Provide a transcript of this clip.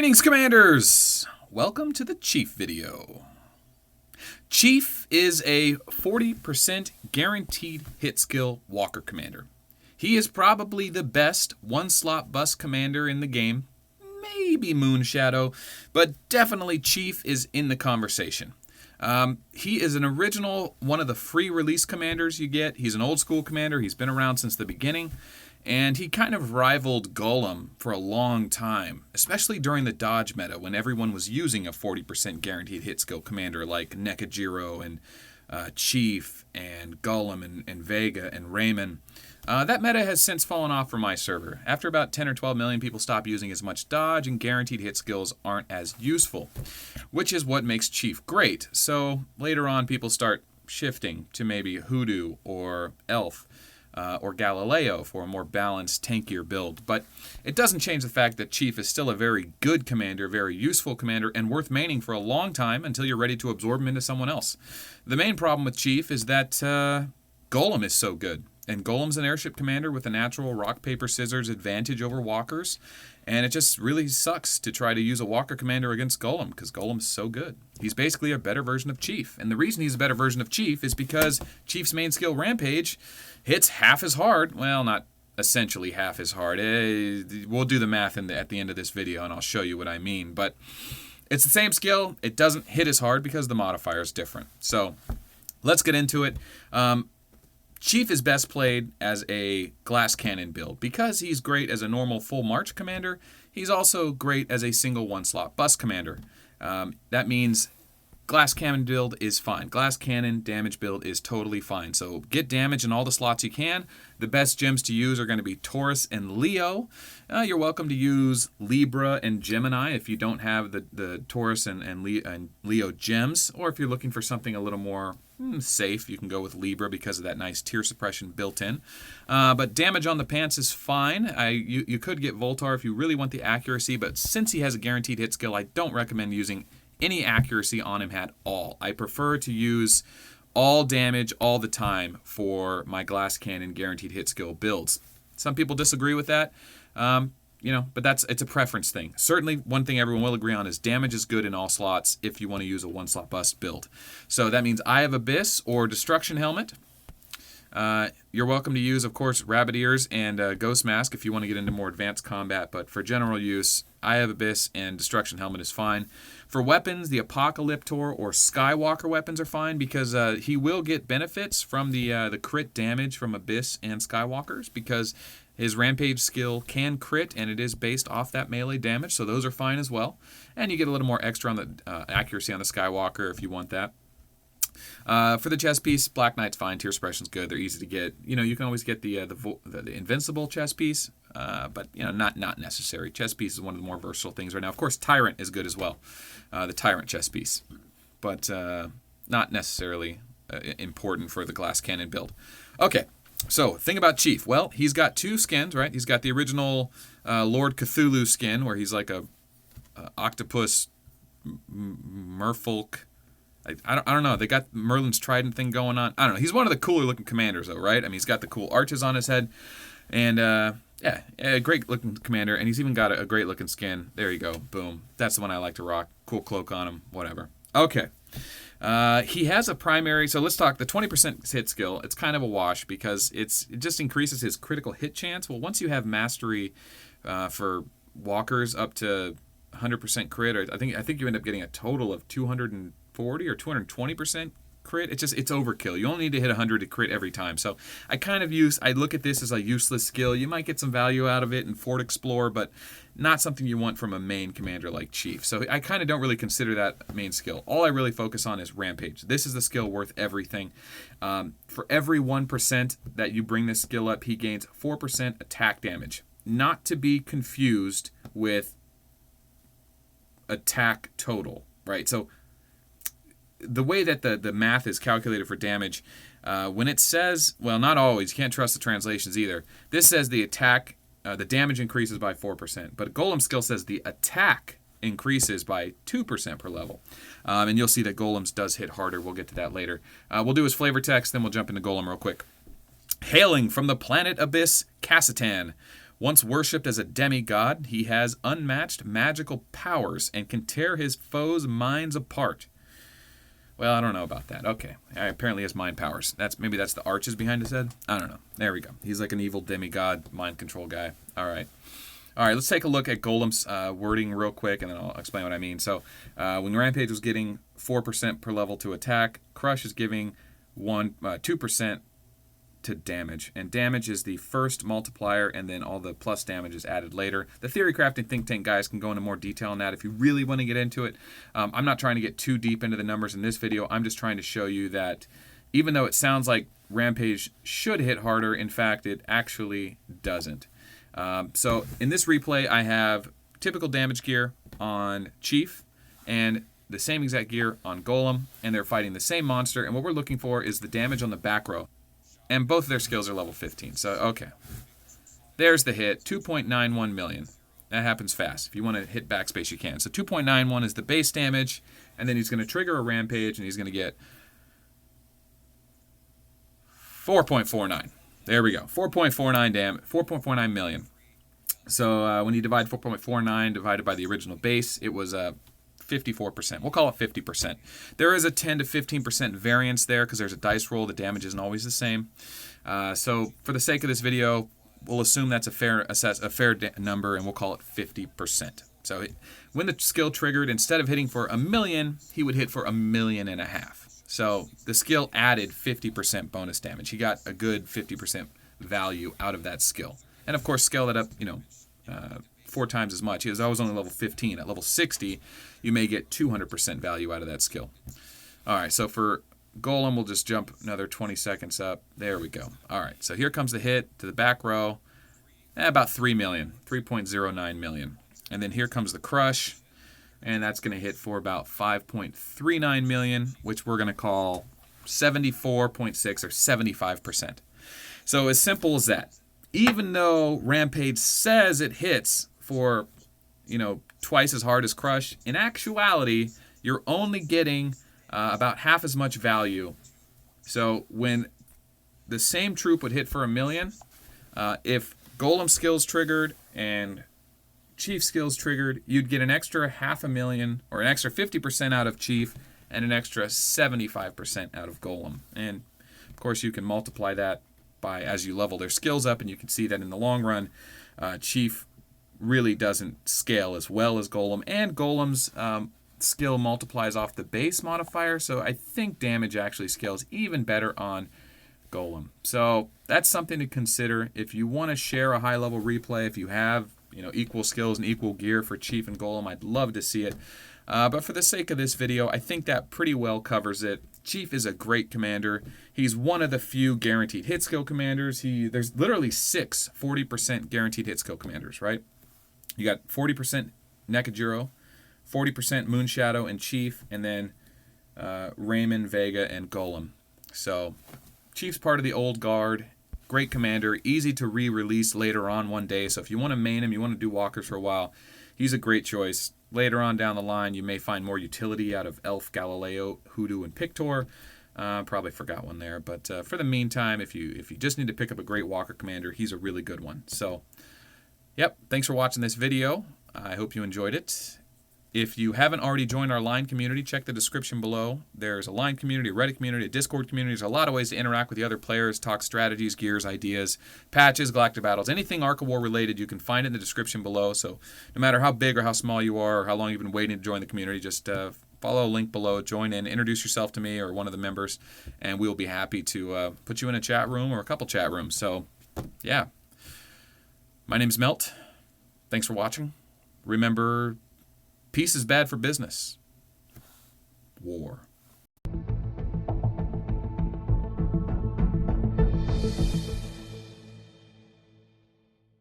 Greetings, Commanders! Welcome to the Chief video. Chief is a 40% guaranteed hit skill Walker Commander. He is probably the best one-slot bus commander in the game. Maybe Moonshadow, but definitely Chief is in the conversation. He is an original, one of the free release commanders you get. He's an old school commander. He's been around since the beginning. And he kind of rivaled Golem for a long time, especially during the dodge meta when everyone was using a 40% guaranteed hit skill commander like Nekajiro and Chief and Golem and Vega and Raymond. That meta has since fallen off for my server. After about 10 or 12 million people stop using as much dodge, and guaranteed hit skills aren't as useful, which is what makes Chief great. So later on people start shifting to maybe Hoodoo or Elf. Or Galileo for a more balanced, tankier build. But it doesn't change the fact that Chief is still a very good commander, very useful commander, and worth maining for a long time until you're ready to absorb him into someone else. The main problem with Chief is that Golem is so good. And Golem's an airship commander with a natural rock, paper, scissors advantage over walkers. And it just really sucks to try to use a Walker commander against Golem, because Golem's so good. He's basically a better version of Chief. And the reason he's a better version of Chief is because Chief's main skill, Rampage, hits half as hard. Well, not essentially half as hard. We'll do the math at the end of this video, and I'll show you what I mean. But it's the same skill. It doesn't hit as hard because the modifier is different. So let's get into it. Chief is best played as a glass cannon build. Because he's great as a normal full march commander, he's also great as a single one-slot bus commander. That means glass cannon build is fine. Glass cannon damage build is totally fine. So get damage in all the slots you can. The best gems to use are going to be Taurus and Leo. You're welcome to use Libra and Gemini if you don't have the Taurus and Leo gems. Or if you're looking for something a little more safe, you can go with Libra because of that nice tear suppression built in. But damage on the pants is fine. You could get Voltar if you really want the accuracy, but since he has a guaranteed hit skill, I don't recommend using any accuracy on him at all. I prefer to use all damage all the time for my glass cannon guaranteed hit skill builds. Some people disagree with that. But it's a preference thing. Certainly, one thing everyone will agree on is damage is good in all slots if you want to use a one-slot bust build. So that means Eye of Abyss or Destruction Helmet. You're welcome to use, of course, Rabbit Ears and Ghost Mask if you want to get into more advanced combat. But for general use, Eye of Abyss and Destruction Helmet is fine. For weapons, the Apocalyptor or Skywalker weapons are fine because he will get benefits from the crit damage from Abyss and Skywalkers because his Rampage skill can crit, and it is based off that melee damage, so those are fine as well. And you get a little more extra on the accuracy on the Skywalker if you want that. For the chest piece, Black Knight's fine. Tear Suppression's good. They're easy to get. You can always get the Invincible chest piece, but not necessary. Chest piece is one of the more versatile things right now. Of course, Tyrant is good as well. The Tyrant chest piece, but not necessarily important for the glass cannon build. Okay. So, thing about Chief. Well, he's got two skins, right? He's got the original Lord Cthulhu skin, where he's like a octopus merfolk. I don't know. They got Merlin's trident thing going on. I don't know. He's one of the cooler looking commanders, though, right? I mean, he's got the cool arches on his head. And, a great looking commander. And he's even got a great looking skin. There you go. Boom. That's the one I like to rock. Cool cloak on him. Whatever. Okay. He has a primary, so let's talk the 20% hit skill. It's kind of a wash because it just increases his critical hit chance. Well, once you have mastery for walkers up to 100% crit, or I think you end up getting a total of 240 or 220% crit. It's overkill. You only need to hit 100 to crit every time. So I look at this as a useless skill. You might get some value out of it in Fort Explorer, but not something you want from a main commander like Chief. So I kind of don't really consider that main skill. All I really focus on is Rampage. This is the skill worth everything. For every 1% that you bring this skill up, he gains 4% attack damage. Not to be confused with attack total, right? So the way that the math is calculated for damage, when it says, well, not always, you can't trust the translations either. This says the damage increases by 4%, but Golem skill says the attack increases by 2% per level. And you'll see that Golem's does hit harder. We'll get to that later. We'll do his flavor text, then we'll jump into Golem real quick. Hailing from the planet Abyss, Cassitan. Once worshipped as a demigod, he has unmatched magical powers and can tear his foes' minds apart. Well, I don't know about that. Okay. Apparently he has mind powers. Maybe that's the arches behind his head? I don't know. There we go. He's like an evil demigod, mind control guy. All right. All right, let's take a look at Golem's wording real quick, and then I'll explain what I mean. So when Rampage was getting 4% per level to attack, Crush is giving 2% to damage. And damage is the first multiplier, and then all the plus damage is added later. The Theory Crafting Think Tank guys can go into more detail on that if you really want to get into it. I'm not trying to get too deep into the numbers in this video. I'm just trying to show you that even though it sounds like Rampage should hit harder, in fact, it actually doesn't. So in this replay, I have typical damage gear on Chief and the same exact gear on Golem, and they're fighting the same monster. And what we're looking for is the damage on the back row. And both of their skills are level 15. So, okay. There's the hit, 2.91 million. That happens fast. If you want to hit backspace, you can. So 2.91 is the base damage, and then he's going to trigger a Rampage, and he's going to get 4.49. There we go. 4.49 million. So when you divide 4.49 divided by the original base, it was 54%. We'll call it 50%. There is a 10 to 15% variance there because there's a dice roll. The damage isn't always the same. So for the sake of this video, we'll assume that's a fair number, and we'll call it 50%. So when the skill triggered, instead of hitting for 1 million, he would hit for 1.5 million. So the skill added 50% bonus damage. He got a good 50% value out of that skill. And of course, scale that up, 4 times as much. He was always only level 15. At level 60, you may get 200% value out of that skill. All right, so for Golem, we'll just jump another 20 seconds up. There we go. All right, so here comes the hit to the back row. About 3 million, 3.09 million. And then here comes the crush. And that's going to hit for about 5.39 million, which we're going to call 74.6 or 75%. So as simple as that. Even though Rampage says it hits for, twice as hard as Crush, in actuality, you're only getting about half as much value. So when the same troop would hit for 1 million, if Golem skills triggered and Chief skills triggered, you'd get an extra 500,000 or an extra 50% out of Chief and an extra 75% out of Golem. And of course you can multiply that by as you level their skills up, and you can see that in the long run, Chief really doesn't scale as well as Golem, and Golem's skill multiplies off the base modifier, so I think damage actually scales even better on Golem. So that's something to consider if you want to share a high level replay. If you have equal skills and equal gear for Chief and Golem, I'd love to see it. But for the sake of this video, I think that pretty well covers it. Chief is a great commander. He's one of the few guaranteed hit skill commanders. There's literally 6 40% guaranteed hit skill commanders, right? You got 40% Nekajiro, 40% Moonshadow and Chief, and then Raymond, Vega, and Golem. So Chief's part of the old guard. Great commander, easy to re-release later on one day. So if you want to main him, you want to do walkers for a while, he's a great choice. Later on down the line, you may find more utility out of Elf, Galileo, Hoodoo, and Pictor. Probably forgot one there, but for the meantime, if you just need to pick up a great walker commander, he's a really good one. So, yep, thanks for watching this video. I hope you enjoyed it. If you haven't already joined our Line community, check the description below. There's a Line community, a Reddit community, a Discord community. There's a lot of ways to interact with the other players, talk strategies, gears, ideas, patches, galactic battles, anything Ark of War related, you can find it in the description below. So no matter how big or how small you are or how long you've been waiting to join the community, just follow a link below, join in, introduce yourself to me or one of the members, and we'll be happy to put you in a chat room or a couple chat rooms. So, yeah. My name's Melt. Thanks for watching. Remember, peace is bad for business. War.